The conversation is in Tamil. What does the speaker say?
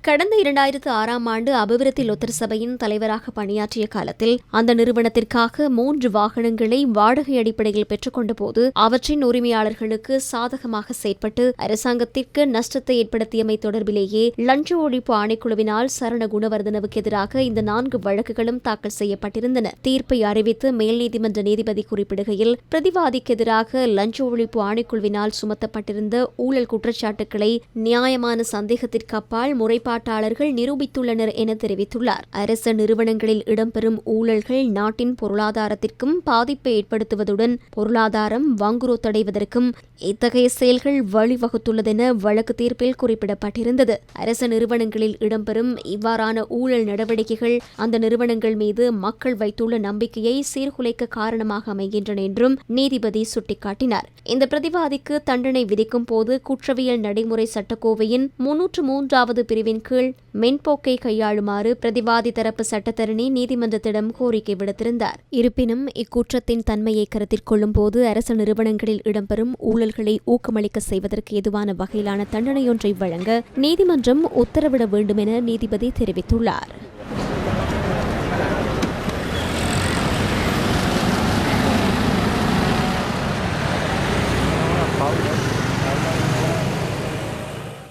கடந்த 2006ஆம் ஆண்டு அபிவிருத்தி லொத்தர் சபையின் தலைவராக பணியாற்றிய காலத்தில் அந்த நிறுவனத்திற்காக 3 வாகனங்களை வாடகை அடிப்படையில் பெற்றுக்கொண்ட போது அவற்றின் உரிமையாளர்களுக்கு சாதகமாக செயற்பட்டு அரசாங்கத்திற்கு நஷ்டத்தை ஏற்படுத்தியமை தொடர்பிலேயே லஞ்ச ஒழிப்பு ஆணைக்குழுவினால் சரண குணவர்தனவுக்கு எதிராக இந்த 4 வழக்குகளும் தாக்கல் செய்யப்பட்டிருந்தன. தீர்ப்பை அறிவித்து மேல் நீதிமன்ற நீதிபதி குறிப்பிடுகையில் பிரதிவாதிக்கு எதிராக லஞ்ச ஒழிப்பு ஆணைக்குழுவினால் சுமத்தப்பட்டிருந்த ஊழல் குற்றச்சாட்டுக்களை நியாயமான சந்தேகத்திற்கு அப்பால் முறைப்பாட்டாளர்கள் நிரூபித்துள்ளனர் என தெரிவித்துள்ளார். அரச நிறுவனங்களில் இடம்பெறும் ஊழல்கள் நாட்டின் பொருளாதாரத்திற்கும் பாதிப்பை ஏற்படுத்துவதுடன் பொருளாதாரம் வங்குரோத்தடைவதற்கும் இத்தகைய செயல்கள் வழிவகுத்துள்ளதென வழக்கு தீர்ப்பில் குறிப்பிடப்பட்டிருந்தது. அரச நிறுவனங்களில் இடம்பெறும் இவ்வாறான ஊழல் நடவடிக்கைகள் அந்த நிறுவனங்கள் மீது மக்கள் வைத்துள்ள நம்பிக்கையை சீர்குலைக்க காரணமாக அமைகின்றன என்றும் நீதிபதி சுட்டிக்காட்டினார். இந்த பிரதிவாதிக்கு தண்டனை விதிக்கும் போது குற்றவியல் நடைமுறை சட்டக்கோவையின் 303வது பிரிவின் கீழ் மென்போக்கை கையாளுமாறு பிரதிவாதி தரப்பு சட்டத்தரணி நீதிமன்றத்திடம் கோரிக்கை விடுத்திருந்தார். இருப்பினும் இக்குற்றத்தின் தன்மையை கருத்தில் கொள்ளும்போது அரசு நிறுவனங்களில் இடம்பெறும் ஊழல்களை ஊக்கமளிக்க செய்வதற்கு ஏதுவான வகையிலான தண்டனையொன்றை வழங்க நீதிமன்றம் உத்தரவிட வேண்டும் என நீதிபதி தெரிவித்துள்ளார்.